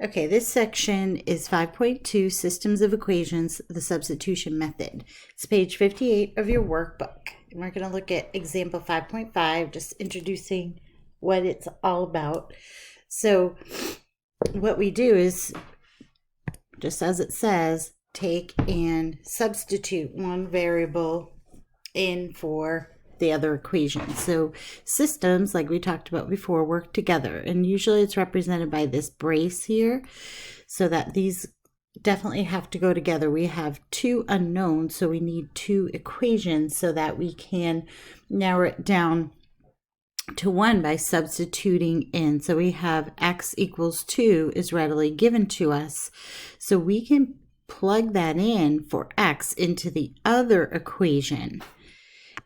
Okay, this section is 5.2, Systems of Equations, the Substitution Method. It's page 58 of your workbook. And we're going to look at example 5.5, just introducing what it's all about. So what we do is, just as it says, take and substitute one variable in for the other equation. So systems, like we talked about before, work together, and usually it's represented by this brace here, so that these definitely have to go together. We have two unknowns, so we need two equations so that we can narrow it down to one by substituting in. So we have x equals 2 is readily given to us, so we can plug that in for x into the other equation.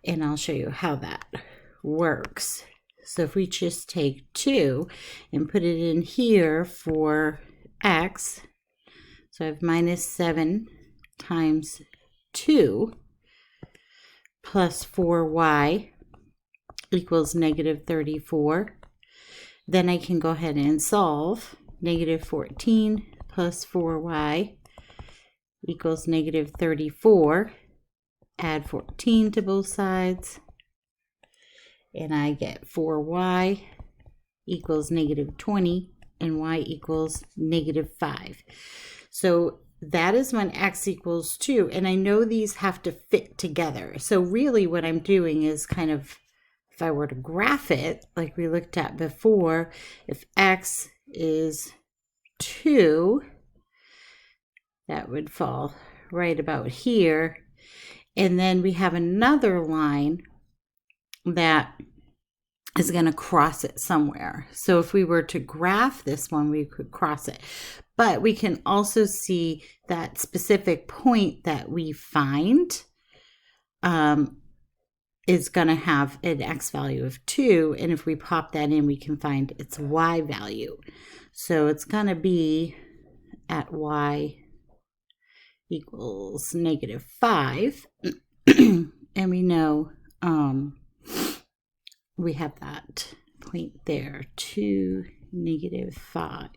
And I'll show you how that works. So if we just take 2 and put it in here for x, so I have minus 7 times 2 plus 4y equals negative 34. Then I can go ahead and solve. Negative 14 plus 4y equals negative 34. Add 14 to both sides, and I get 4y equals negative 20, and y equals negative 5. So that is when x equals 2, and I know these have to fit together. So really what I'm doing is kind of, if I were to graph it, like we looked at before, if x is 2, that would fall right about here. And then we have another line that is going to cross it somewhere. So if we were to graph this one, we could cross it. But we can also see that specific point that we find is going to have an x value of 2. And if we pop that in, we can find its y value. So it's going to be at y equals negative 5, and we know we have that point there, 2, negative 5.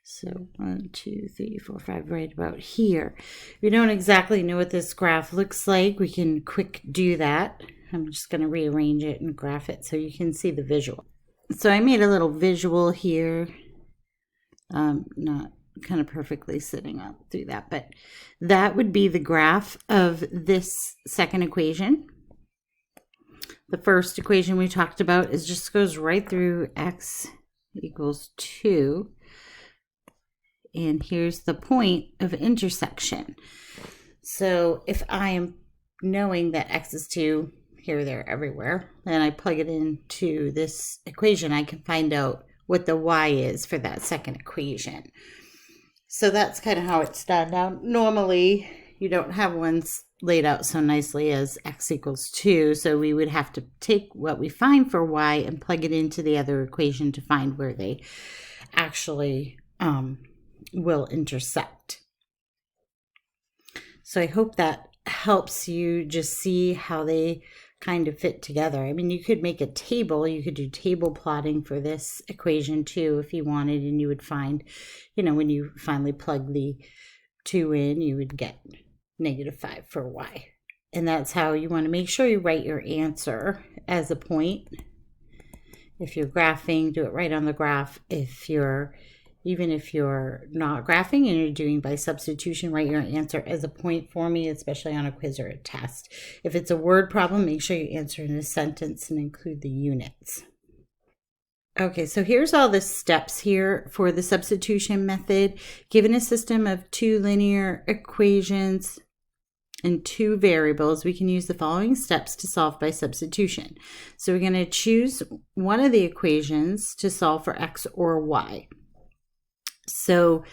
So 1, 2, 3, 4, 5, right about here. If we don't exactly know what this graph looks like, we can quick do that. I'm just going to rearrange it and graph it so you can see the visual. So I made a little visual here, not kind of perfectly sitting up through that, but that would be the graph of this second equation. The first equation we talked about is just goes right through x equals 2, and here's the point of intersection. So if I am knowing that x is 2 here, there, everywhere, and I plug it into this equation, I can find out what the y is for that second equation. So that's kind of how it's done. Now, normally you don't have ones laid out so nicely as x equals 2, so we would have to take what we find for y and plug it into the other equation to find where they actually will intersect. So I hope that helps you just see how they kind of fit together. I mean, you could make a table. You could do table plotting for this equation too if you wanted, and you would find, you know, when you finally plug the 2 in, you would get negative 5 for y. And that's how you want to make sure you write your answer as a point. If you're graphing, do it right on the graph. Even if you're not graphing and you're doing by substitution, write your answer as a point for me, especially on a quiz or a test. If it's a word problem, make sure you answer in a sentence and include the units. Okay, so here's all the steps here for the substitution method. Given a system of 2 linear equations and 2 variables, we can use the following steps to solve by substitution. So we're going to choose one of the equations to solve for x or y. So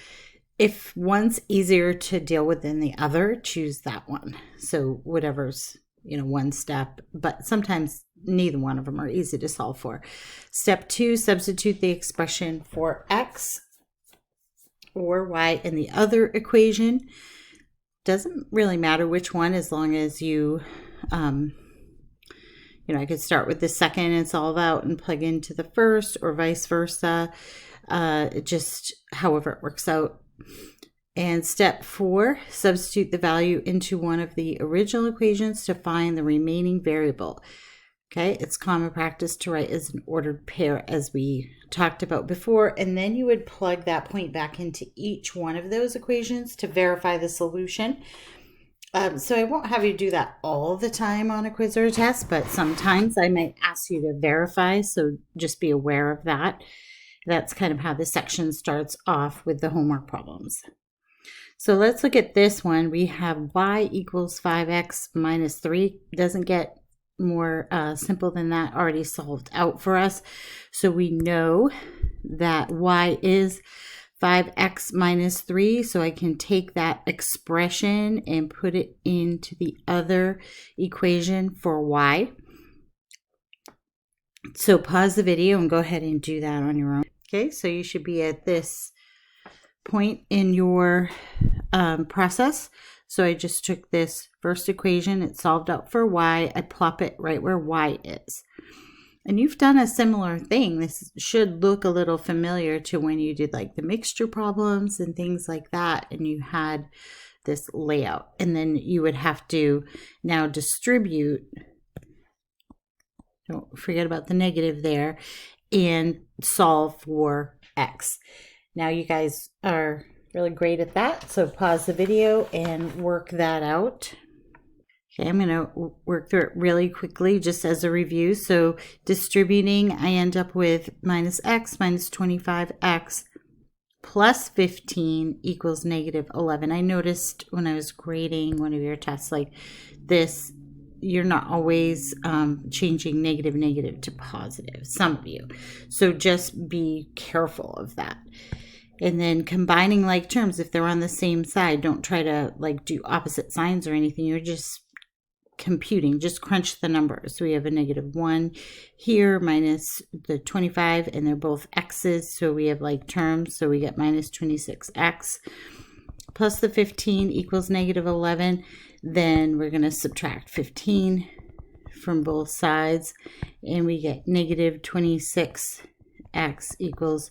if one's easier to deal with than the other, choose that one. So whatever's, one step, but sometimes neither one of them are easy to solve for. Step 2, substitute the expression for x or y in the other equation. Doesn't really matter which one, as long as you, I could start with the second and solve out and plug into the first, or vice versa. just however it works out. And step 4, substitute the value into one of the original equations to find the remaining variable. Okay, it's common practice to write as an ordered pair as we talked about before, and then you would plug that point back into each one of those equations to verify the solution. So I won't have you do that all the time on a quiz or a test, but sometimes I might ask you to verify, so just be aware of that. That's kind of how this section starts off with the homework problems. So let's look at this one. We have y equals 5x minus 3. Doesn't get more simple than that, already solved out for us. So we know that y is 5x minus 3. So I can take that expression and put it into the other equation for y. So pause the video and go ahead and do that on your own. Okay, so you should be at this point in your process. So I just took this first equation, it solved out for y, I plop it right where y is. And you've done a similar thing. This should look a little familiar to when you did like the mixture problems and things like that, and you had this layout. And then you would have to now distribute, don't forget about the negative there, and solve for x. Now you guys are really great at that, so pause the video and work that out. Okay, I'm going to work through it really quickly just as a review. So distributing, I end up with minus x minus 25x plus 15 equals negative 11. I noticed when I was grading one of your tests like this, you're not always changing negative to positive, some of you. So just be careful of that. And then combining like terms, if they're on the same side, don't try to like do opposite signs or anything. You're just computing, just crunch the numbers. So we have a negative 1 here minus the 25, and they're both x's. So we have like terms. So we get minus 26x plus the 15 equals negative 11. Then we're going to subtract 15 from both sides, and we get negative 26x equals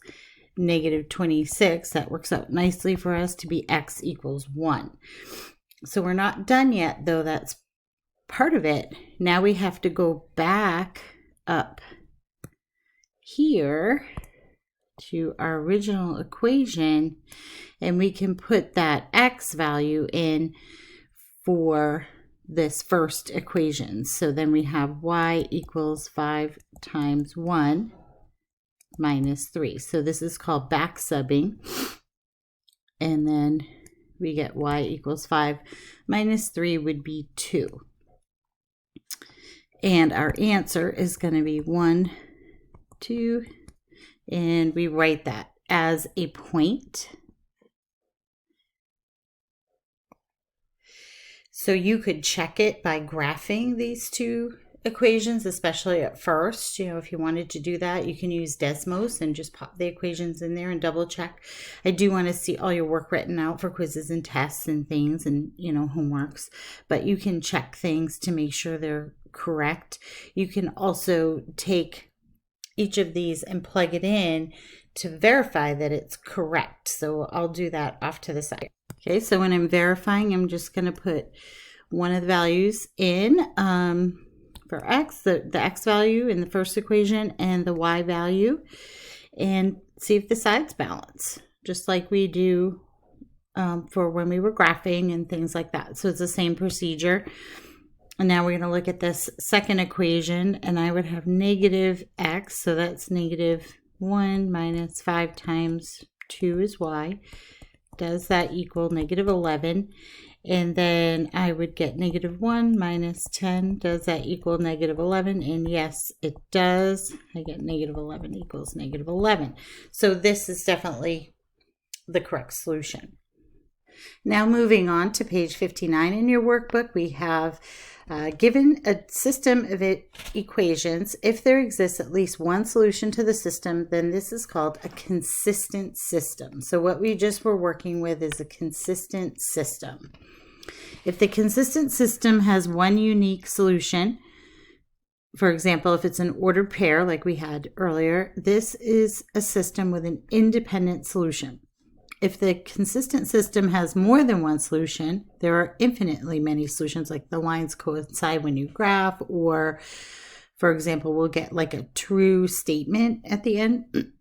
negative 26. That works out nicely for us to be x equals 1. So we're not done yet, though. That's part of it. Now we have to go back up here to our original equation, and we can put that x value in for this first equation. So then we have y equals 5 times 1 minus 3. So this is called back subbing. And then we get y equals 5 minus 3 would be 2. And our answer is going to be 1, 2, and we write that as a point. So you could check it by graphing these two equations, especially at first. You know, if you wanted to do that, you can use Desmos and just pop the equations in there and double check. I do want to see all your work written out for quizzes and tests and things and, you know, homeworks, but you can check things to make sure they're correct. You can also take each of these and plug it in to verify that it's correct. So I'll do that off to the side. Okay, so when I'm verifying, I'm just going to put one of the values in for x, the x value in the first equation and the y value, and see if the sides balance, just like we do for when we were graphing and things like that. So it's the same procedure. And now we're going to look at this second equation, and I would have negative x, so that's negative 1 minus 5 times 2 is y. Does that equal negative 11? And then I would get negative 1 minus 10. Does that equal negative 11? And yes, it does. I get negative 11 equals negative 11. So this is definitely the correct solution. Now moving on to page 59 in your workbook, we have given a system of equations. If there exists at least one solution to the system, then this is called a consistent system. So what we just were working with is a consistent system. If the consistent system has one unique solution, for example, if it's an ordered pair like we had earlier, this is a system with an independent solution. If the consistent system has more than one solution, there are infinitely many solutions, like the lines coincide when you graph, or for example, we'll get like a true statement at the end.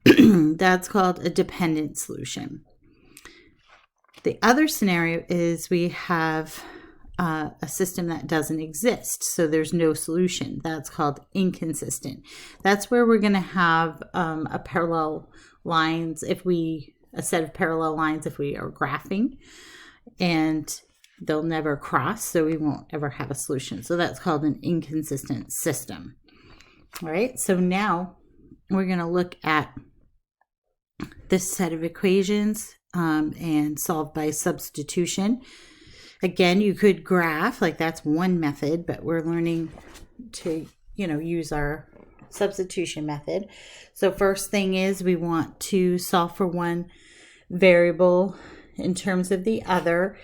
That's called a dependent solution. The other scenario is we have a system that doesn't exist, so there's no solution. That's called inconsistent. That's where we're going to have a parallel lines a set of parallel lines if we are graphing, and they'll never cross, so we won't ever have a solution. So that's called an inconsistent system. All right, so now we're going to look at this set of equations and solve by substitution. Again, you could graph, like that's one method, but we're learning to, use our substitution method. So first thing is we want to solve for one variable in terms of the other.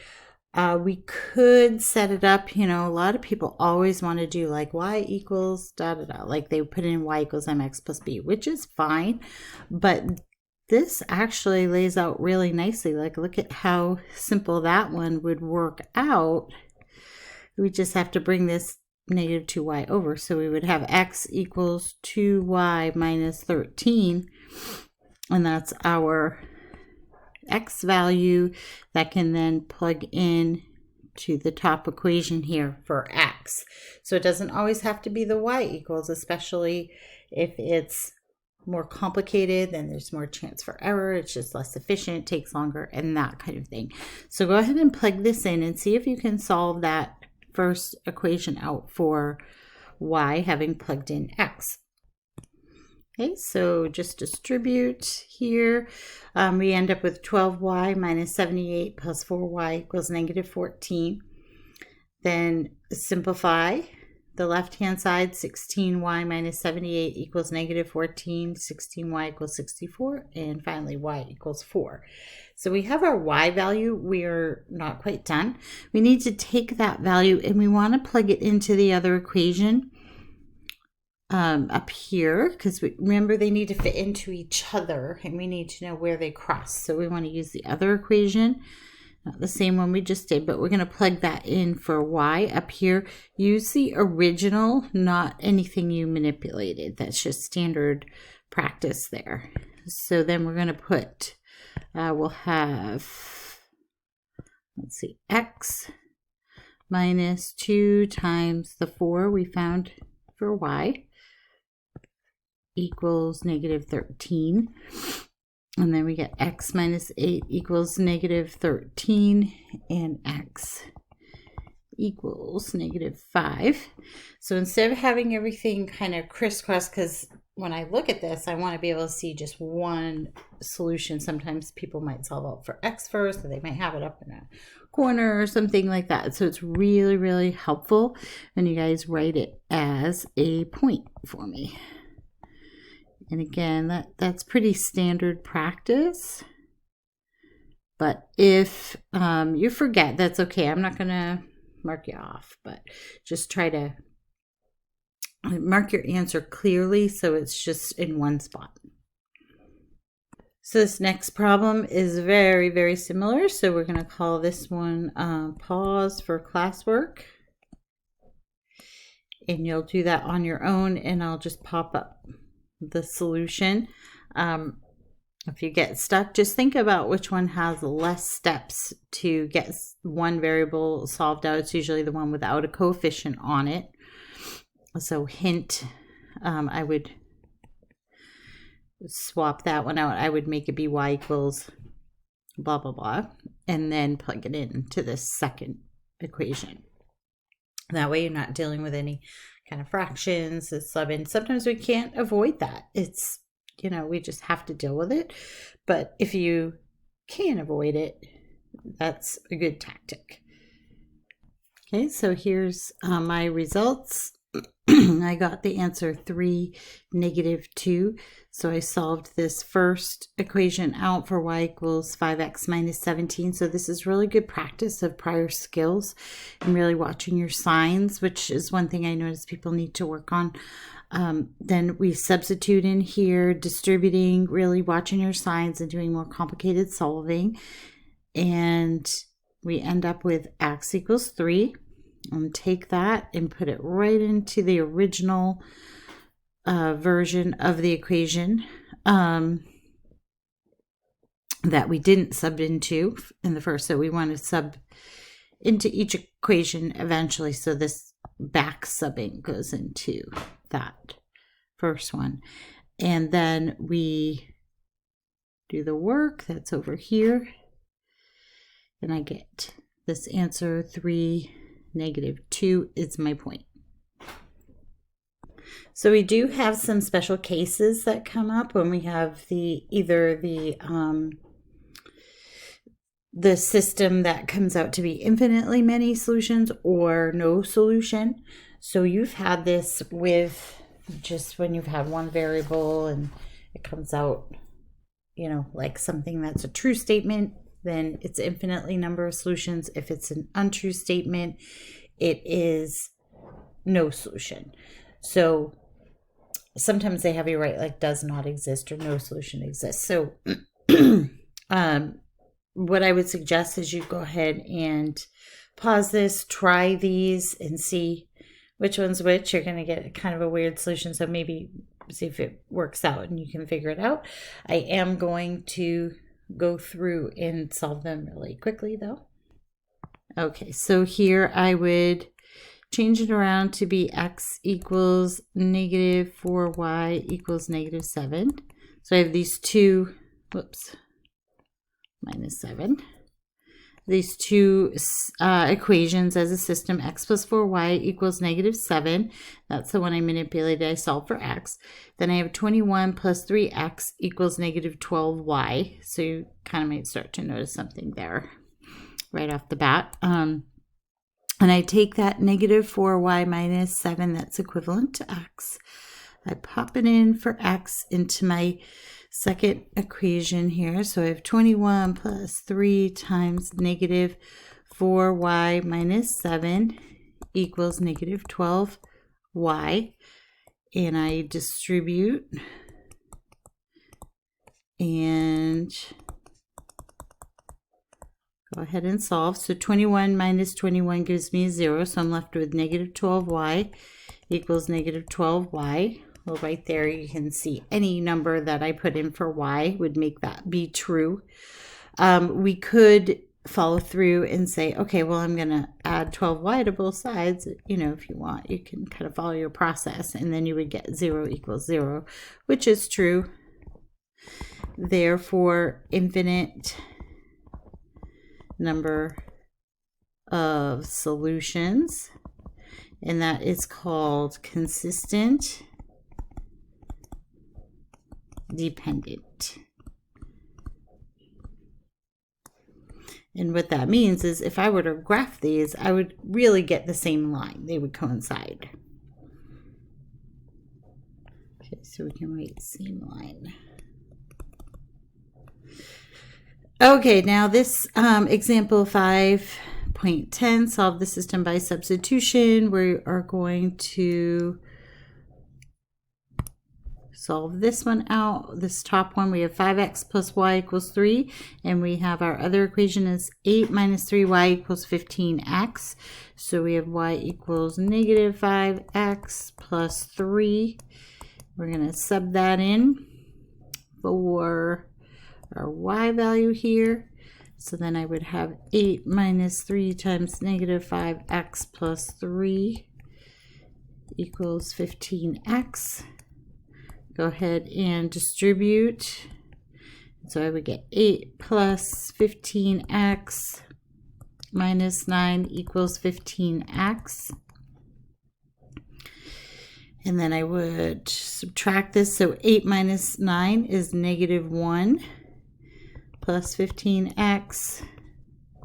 We could set it up, a lot of people always want to do like y equals da da da, like they put in y equals mx plus b, which is fine, but this actually lays out really nicely. Like, look at how simple that one would work out. We just have to bring this negative 2y over. So we would have x equals 2y minus 13. And that's our x value that can then plug in to the top equation here for x. So it doesn't always have to be the y equals, especially if it's more complicated, then there's more chance for error. It's just less efficient, takes longer, and that kind of thing. So go ahead and plug this in and see if you can solve that first equation out for y having plugged in x. Okay, so just distribute here. We end up with 12y minus 78 plus 4y equals negative 14. Then simplify the left-hand side. 16y minus 78 equals negative 14. 16y equals 64. And finally, y equals 4. So we have our y value. We're not quite done. We need to take that value and we want to plug it into the other equation up here, because remember they need to fit into each other and we need to know where they cross. So we want to use the other equation, not the same one we just did, but we're going to plug that in for y up here. Use the original, not anything you manipulated. That's just standard practice there. So then we're going to put, we'll have, let's see, x minus 2 times the 4 we found for y equals negative 13. And then we get x minus 8 equals negative 13, and x equals negative 5. So instead of having everything kind of crisscross, because when I look at this, I want to be able to see just one solution. Sometimes people might solve out for x first, or they might have it up in a corner or something like that. So it's really, really helpful when you guys write it as a point for me. And again, that's pretty standard practice. But if you forget, that's okay. I'm not going to mark you off, but just try to mark your answer clearly so it's just in one spot. So this next problem is very, very similar. So we're going to call this one pause for classwork. And you'll do that on your own, and I'll just pop up the solution. If you get stuck, just think about which one has less steps to get one variable solved out. It's usually the one without a coefficient on it. So hint, I would swap that one out. I would make it be y equals blah, blah, blah, and then plug it into this second equation. That way you're not dealing with any kind of fractions, sometimes we can't avoid that. It's, we just have to deal with it. But if you can avoid it, that's a good tactic. Okay, so here's my results. I got the answer 3, -2. So I solved this first equation out for y equals 5x minus 17. So this is really good practice of prior skills and really watching your signs, which is one thing I notice people need to work on. Then we substitute in here, distributing, really watching your signs and doing more complicated solving. And we end up with x equals 3. And take that and put it right into the original version of the equation that we didn't sub into in the first. So we want to sub into each equation eventually. So this back subbing goes into that first one. And then we do the work that's over here. And I get this answer 3, -2 is my point. So we do have some special cases that come up when we have either the system that comes out to be infinitely many solutions or no solution. So you've had this with just when you've had one variable and it comes out, like something that's a true statement, then it's infinitely number of solutions. If it's an untrue statement, it is no solution. So sometimes they have you write like does not exist or no solution exists. So what I would suggest is you go ahead and pause this, try these and see which one's which. You're going to get kind of a weird solution. So maybe see if it works out and you can figure it out. I am going to go through and solve them really quickly though. Okay, so here I would change it around to be x equals -4y equals -7. So I have these two, -7. These two equations as a system, x plus 4y equals -7. That's the one I manipulated. I solved for x. Then I have 21 plus 3x equals -12y. So you kind of might start to notice something there right off the bat. And I take that -4y minus 7, that's equivalent to x. I pop it in for x into my second equation here. So I have 21 plus 3 times -4y minus 7 equals -12y. And I distribute and go ahead and solve. So 21 minus 21 gives me a 0. So I'm left with -12y equals -12y. Well, right there you can see any number that I put in for y would make that be true. We could follow through and say, okay, well, I'm going to add 12y to both sides. If you want, you can kind of follow your process, and then you would get 0 equals 0, which is true. Therefore, infinite number of solutions, and that is called consistent dependent. And what that means is if I were to graph these, I would really get the same line. They would coincide. Okay, so we can write same line. Okay, now this example 5.10, solve the system by substitution. We are going to solve this one out. This top one, we have 5x plus y equals 3, and we have our other equation is 8 minus 3y equals 15x. So we have y equals -5x plus 3. We're going to sub that in for our y value here. So then I would have 8 minus 3 times -5x plus 3 equals 15x. Go ahead and distribute. So I would get 8 plus 15x minus 9 equals 15x. And then I would subtract this. So 8 minus 9 is -1 plus 15x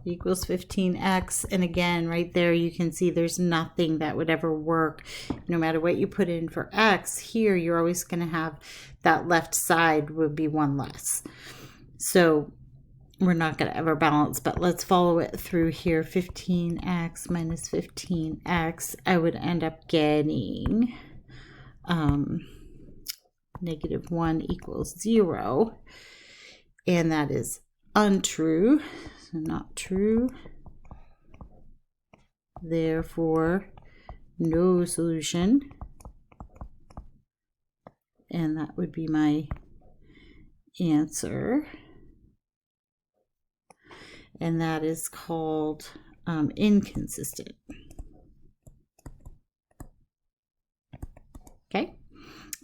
equals 15x. And again, right there, you can see there's nothing that would ever work. No matter what you put in for x, here you're always going to have that left side would be one less. So we're not going to ever balance, but let's follow it through here. 15x minus 15x, I would end up getting negative 1 equals 0. And that is untrue, so not true. Therefore, no solution. And that would be my answer. And that is called inconsistent. Okay,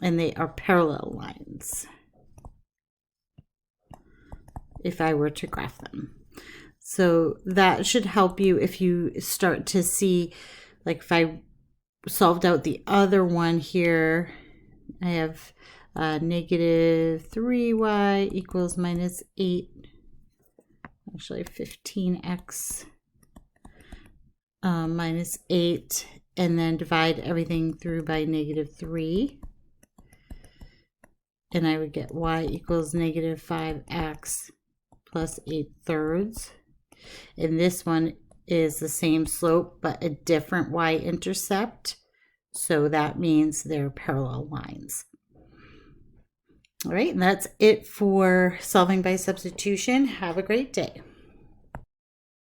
and they are parallel lines if I were to graph them. So that should help you if you start to see, like if I solved out the other one here, I have negative 3y equals minus 8. Actually 15x minus 8, and then divide everything through by negative 3. And I would get y equals negative 5x plus 8/3. And this one is the same slope, but a different y-intercept. So that means they're parallel lines. All right, and that's it for solving by substitution. Have a great day.